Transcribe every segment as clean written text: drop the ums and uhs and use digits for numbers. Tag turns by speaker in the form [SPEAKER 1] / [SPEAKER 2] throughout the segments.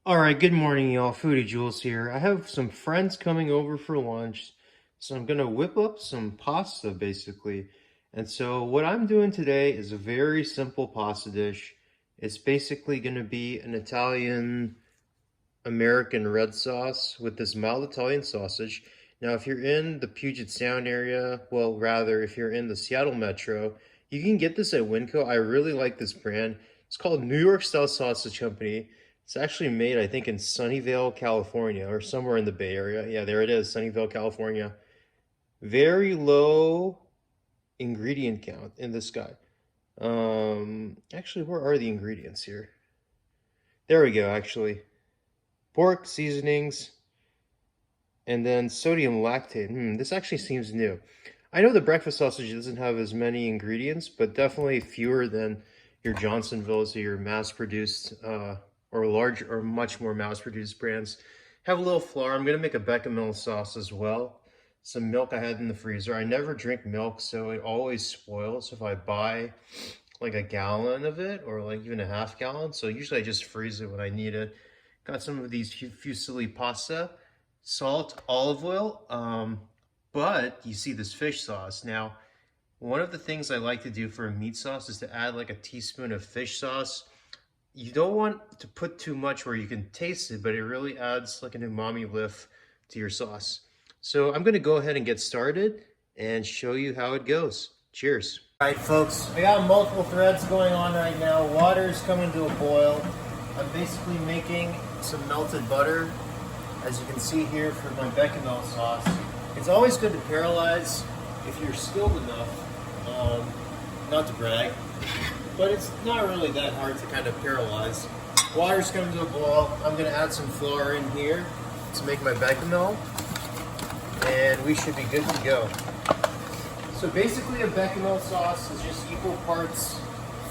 [SPEAKER 1] Alright, good morning y'all. Foodie Jules here. I have some friends coming over for lunch, so I'm gonna whip up some pasta basically. And so what I'm doing today is a very simple pasta dish. It's basically gonna be an Italian American red sauce with this mild Italian sausage. Now, if you're in the Puget Sound area, well, rather, if you're in the Seattle metro, you can get this at Winco. I really like this brand. It's called New York Style Sausage Company. It's actually made, I think, in Sunnyvale, California, or somewhere in the Bay Area. Yeah, there it is, Sunnyvale, California. Very low ingredient count in this guy. Actually, where are the ingredients here? There we go, actually. Pork, seasonings, and then sodium lactate. This actually seems new. I know the breakfast sausage doesn't have as many ingredients, but definitely fewer than your Johnsonville's or your mass-produced or large or much more mass-produced brands. Have a little flour. I'm gonna make a bechamel sauce as well. Some milk I had in the freezer. I never drink milk, so it always spoils if I buy like a gallon of it or like even a half gallon. So usually I just freeze it when I need it. Got some of these fusilli pasta, salt, olive oil, but you see this fish sauce. Now, one of the things I like to do for a meat sauce is to add like a teaspoon of fish sauce. You don't want to put too much where you can taste it, but it really adds like an umami lift to your sauce. So I'm gonna go ahead and get started and show you how it goes. Cheers. All right, folks, I got multiple threads going on right now. Water's coming to a boil. I'm basically making some melted butter, as you can see here, for my bechamel sauce. It's always good to paralyze if you're skilled enough, not to brag, but it's not really that hard to kind of paralyze. Water's coming to a boil. I'm gonna add some flour in here to make my bechamel, and we should be good to go. So basically a bechamel sauce is just equal parts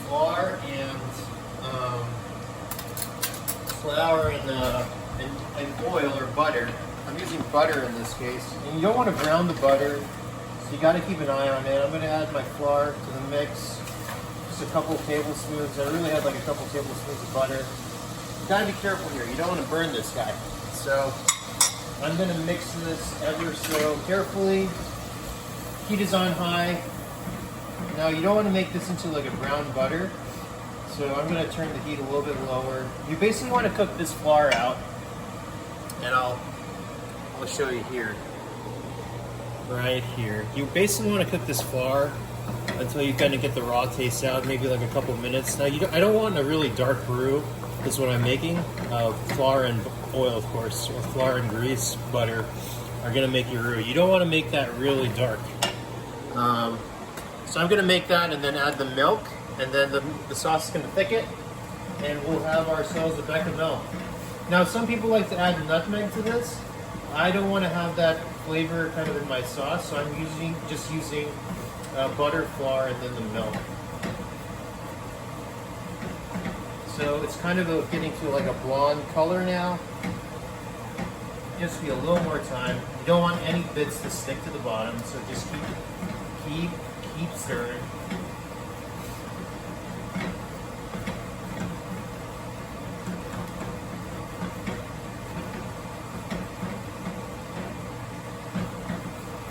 [SPEAKER 1] flour and oil or butter. I'm using butter in this case. And you don't want to brown the butter, so you got to keep an eye on it. I'm going to add my flour to the mix. Just a couple of tablespoons. I really had like a couple tablespoons of butter. You got to be careful here. You don't want to burn this guy. So I'm going to mix this ever so carefully. Heat is on high. Now you don't want to make this into like a brown butter. So I'm going to turn the heat a little bit lower. You basically want to cook this flour out, and I'll show you here. Right here. You basically want to cook this flour until you kind of get the raw taste out, maybe like a couple minutes. Now I don't want a really dark roux. This is what I'm making. Flour and oil, of course, or flour and grease, butter are going to make your roux. You don't want to make that really dark. So I'm going to make that and then add the milk. And then the sauce is going to thicken, and we'll have ourselves a bechamel. Now, some people like to add nutmeg to this. I don't want to have that flavor kind of in my sauce, so I'm just using butter, flour, and then the milk. So it's kind of getting to like a blonde color now. Just be a little more time. You don't want any bits to stick to the bottom, so just keep stirring.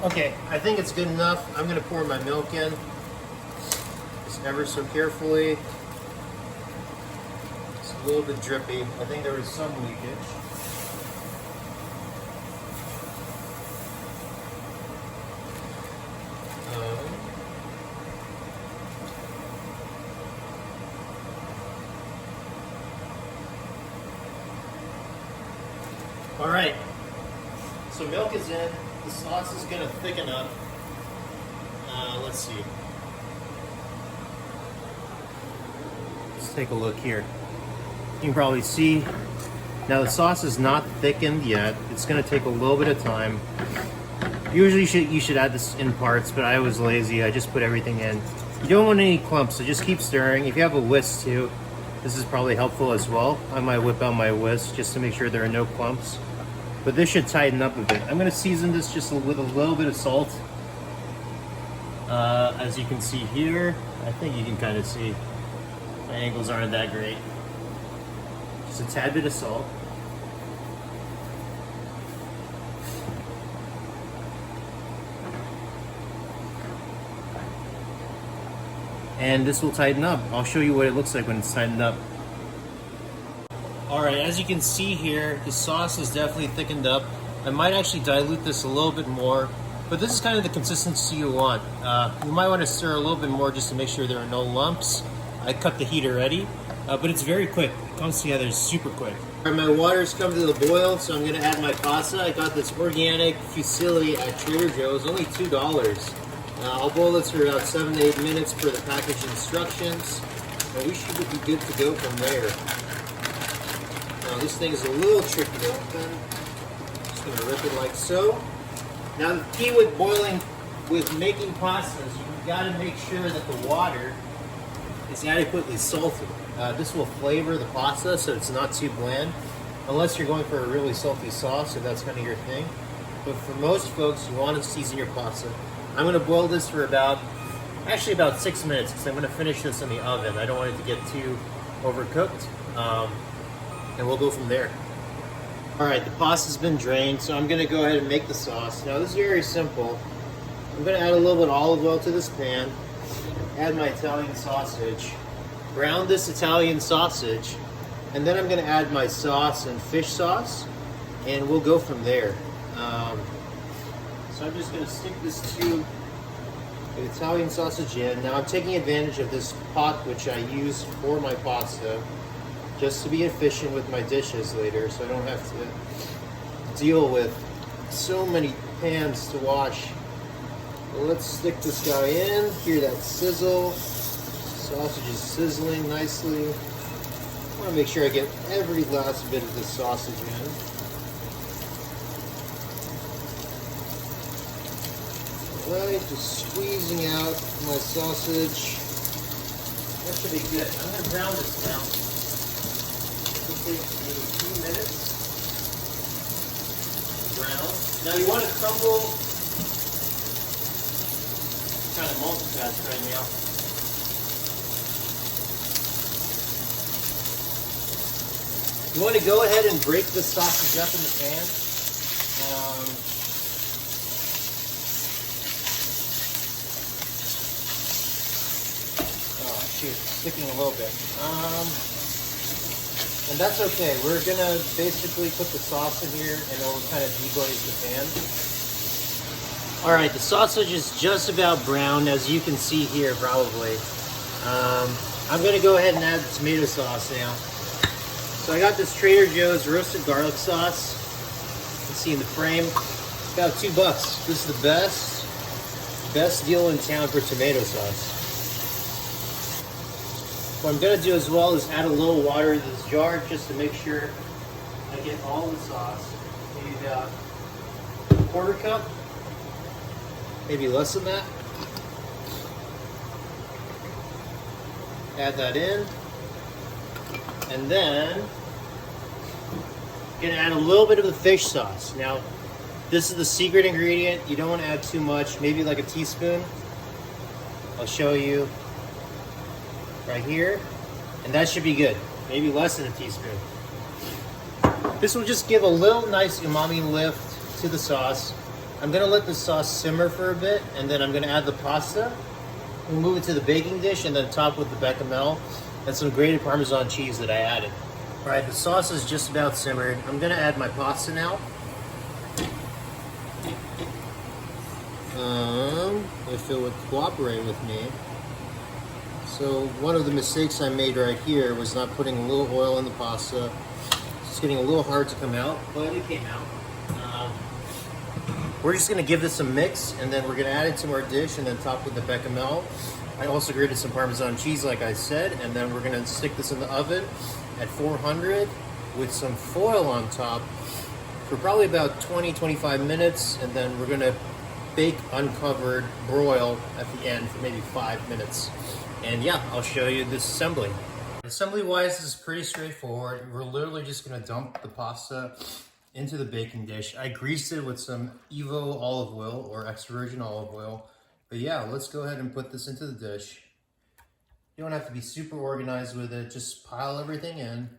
[SPEAKER 1] Okay, I think it's good enough. I'm going to pour my milk in, just ever so carefully. It's a little bit drippy. I think there was some leakage. All right, so milk is in. The sauce is going to thicken up. Let's see. Let's take a look here. You can probably see. Now the sauce is not thickened yet. It's going to take a little bit of time. Usually you should add this in parts, but I was lazy. I just put everything in. You don't want any clumps, so just keep stirring. If you have a whisk too, this is probably helpful as well. I might whip out my whisk just to make sure there are no clumps. But this should tighten up a bit. I'm going to season this just with a little bit of salt. As you can see here, I think you can kind of see my angles aren't that great. Just a tad bit of salt. and this will tighten up. I'll show you what it looks like when it's tightened up. All right, as you can see here, the sauce is definitely thickened up. I might actually dilute this a little bit more, but this is kind of the consistency you want. You might want to stir a little bit more just to make sure there are no lumps. I cut the heat already, but it's very quick. It comes together super quick. All right, my water's come to the boil, so I'm gonna add my pasta. I got this organic fusilli at Trader Joe's, only $2. I'll boil this for about 7 to 8 minutes per the package instructions, and we should be good to go from there. Now this thing is a little tricky to open. Just gonna rip it like so. Now the key with making pastas, you've got to make sure that the water is adequately salted. This will flavor the pasta so it's not too bland, unless you're going for a really salty sauce, if that's kind of your thing. But for most folks, you want to season your pasta. I'm going to boil this for about 6 minutes, because I'm going to finish this in the oven. I don't want it to get too overcooked, and we'll go from there. All right, the pasta's been drained, so I'm going to go ahead and make the sauce. Now this is very simple. I'm going to add a little bit of olive oil to this pan, add my Italian sausage, brown this Italian sausage, and then I'm going to add my sauce and fish sauce, and we'll go from there. So I'm just going to stick this to the Italian sausage in. Now I'm taking advantage of this pot which I use for my pasta, just to be efficient with my dishes later, so I don't have to deal with so many pans to wash. Well, let's stick this guy in. Hear that sizzle. Sausage is sizzling nicely. I want to make sure I get every last bit of this sausage in. Alright, just squeezing out my sausage. That should be good. I'm going to brown this now. It'll take me a few minutes to brown. Now you want to crumble. Kind of multitask right now. You want to go ahead and break the sausage up in the pan. Oh shoot, it's sticking a little bit. And that's okay. We're gonna basically put the sauce in here and it'll kind of deglaze the pan. All right, the sausage is just about brown, as you can see here probably. I'm gonna go ahead and add the tomato sauce now. So I got this Trader Joe's roasted garlic sauce. You can see in the frame, about $2. This is the best deal in town for tomato sauce. What I'm gonna do as well is add a little water to this jar just to make sure I get all the sauce. Maybe about a quarter cup, maybe less than that. Add that in. And then I'm gonna add a little bit of the fish sauce. Now, this is the secret ingredient. You don't want to add too much, maybe like a teaspoon. I'll show you right here. And that should be good. Maybe less than a teaspoon. This will just give a little nice umami lift to the sauce. I'm gonna let the sauce simmer for a bit, and then I'm gonna add the pasta. We'll move it to the baking dish and then top with the bechamel and some grated Parmesan cheese that I added. All right, the sauce is just about simmered. I'm gonna add my pasta now. If it would cooperate with me. So one of the mistakes I made right here was not putting a little oil in the pasta. It's getting a little hard to come out, but it came out. We're just gonna give this a mix, and then we're gonna add it to our dish and then top with the bechamel. I also grated some Parmesan cheese, like I said, and then we're gonna stick this in the oven at 400 with some foil on top for probably about 20-25 minutes, and then we're gonna bake uncovered, broil at the end for maybe 5 minutes. And yeah, I'll show you this assembly. Assembly-wise, this is pretty straightforward. We're literally just gonna dump the pasta into the baking dish. I greased it with some Evo olive oil or extra virgin olive oil. But yeah, let's go ahead and put this into the dish. You don't have to be super organized with it. Just pile everything in.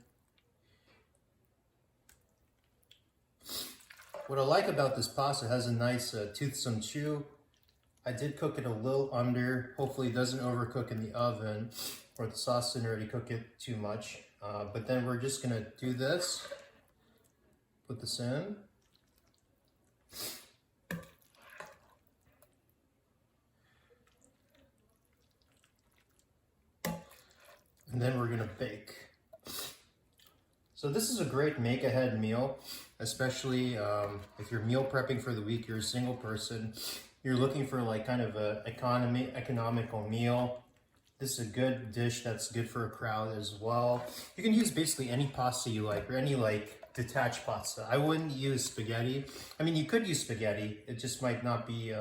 [SPEAKER 1] What I like about this pasta, it has a nice toothsome chew. I did cook it a little under. Hopefully it doesn't overcook in the oven, or the sauce didn't already cook it too much. But then we're just gonna do this. Put this in. And then we're gonna bake. So this is a great make-ahead meal, especially if you're meal prepping for the week, you're a single person, you're looking for like kind of a economical meal. This is a good dish that's good for a crowd as well. You can use basically any pasta you like, or any like detached pasta. I wouldn't use spaghetti. I mean, you could use spaghetti. It just might not be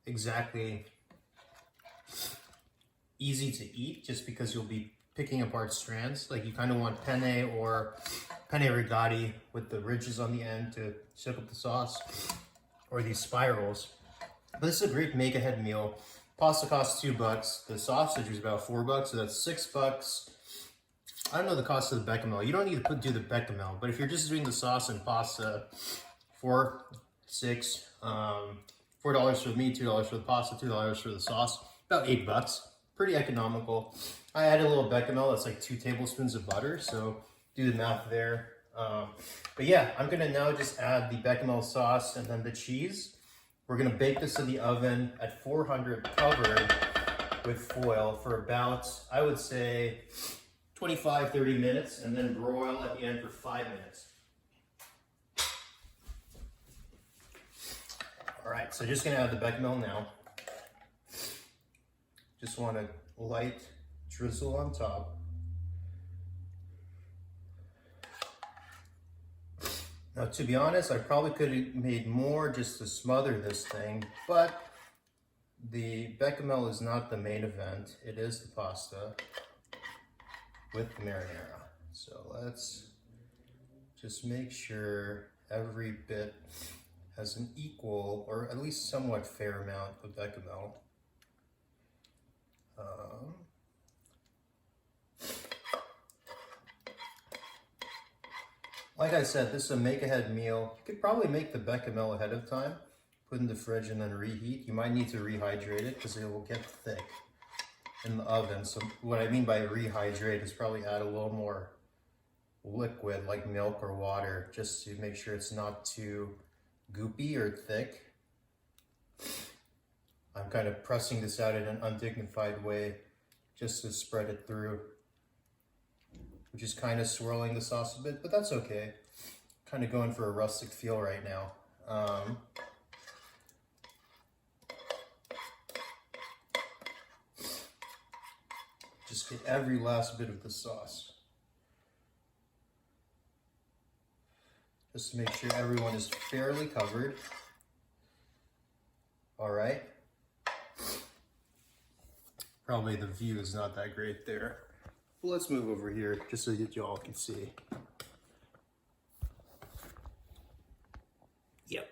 [SPEAKER 1] exactly easy to eat, just because you'll be picking apart strands. Like you kind of want penne or penne rigati with the ridges on the end to soak up the sauce, or these spirals. But this is a great make-ahead meal. Pasta costs $2. The sausage is about $4, so that's $6. I don't know the cost of the bechamel. You don't need to do the bechamel, but if you're just doing the sauce and pasta, $4, $6, $4 for the meat, $2 for the pasta, $2 for the sauce, about $8. Pretty economical. I added a little bechamel. That's like 2 tablespoons of butter, so do the math there. But yeah, I'm gonna now just add the bechamel sauce and then the cheese. We're gonna bake this in the oven at 400 covered with foil for about, I would say, 25-30 minutes, and then broil at the end for 5 minutes. All right, so just gonna add the bechamel now. Just want a light drizzle on top. Now, to be honest, I probably could have made more just to smother this thing, but the bechamel is not the main event. It is the pasta with the marinara. So let's just make sure every bit has an equal, or at least somewhat fair amount of bechamel. Like I said, this is a make-ahead meal. You could probably make the bechamel ahead of time, put in the fridge and then reheat. You might need to rehydrate it because it will get thick in the oven. So what I mean by rehydrate is probably add a little more liquid like milk or water, just to make sure it's not too goopy or thick. I'm kind of pressing this out in an undignified way just to spread it through, which is kind of swirling the sauce a bit, but that's okay. Kind of going for a rustic feel right now. Just get every last bit of the sauce. Just to make sure everyone is fairly covered. All right. Probably the view is not that great there. Well, let's move over here just so that y'all can see. Yep,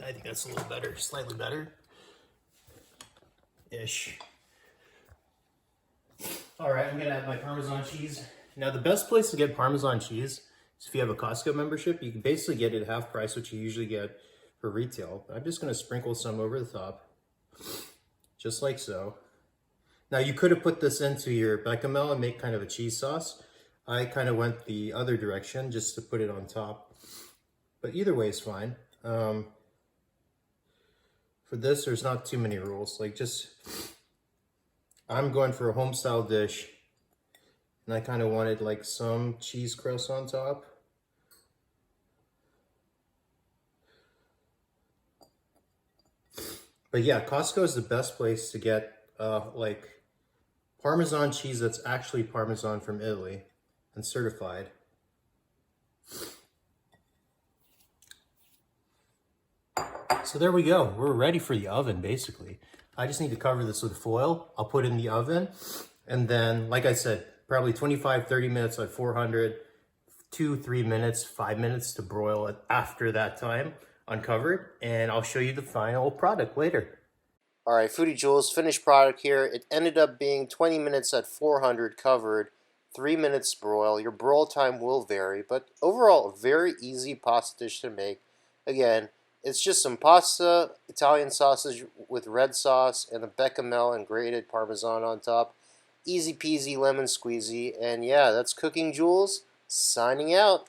[SPEAKER 1] I think that's a little better, slightly better. Ish. All right, I'm gonna add my Parmesan cheese. Now the best place to get Parmesan cheese is if you have a Costco membership. You can basically get it at half price, which you usually get for retail. I'm just gonna sprinkle some over the top, just like so. Now you could have put this into your bechamel and make kind of a cheese sauce. I kind of went the other direction just to put it on top, but either way is fine. For this, there's not too many rules. Like I'm going for a home style dish, and I kind of wanted like some cheese crust on top. But yeah, Costco is the best place to get like Parmesan cheese that's actually Parmesan from Italy and certified. So there we go. We're ready for the oven, basically. I just need to cover this with foil. I'll put it in the oven. And then, like I said, probably 25-30 minutes at 400, 2-3 minutes, 5 minutes to broil it after that time, uncovered. And I'll show you the final product later. All right, Foodie Jules, finished product here. It ended up being 20 minutes at 400 covered, 3 minutes broil. Your broil time will vary, but overall, a very easy pasta dish to make. Again, It's just some pasta, Italian sausage with red sauce, and the bechamel and grated parmesan on top. Easy peasy lemon squeezy. And yeah, that's Cooking Jules, signing out.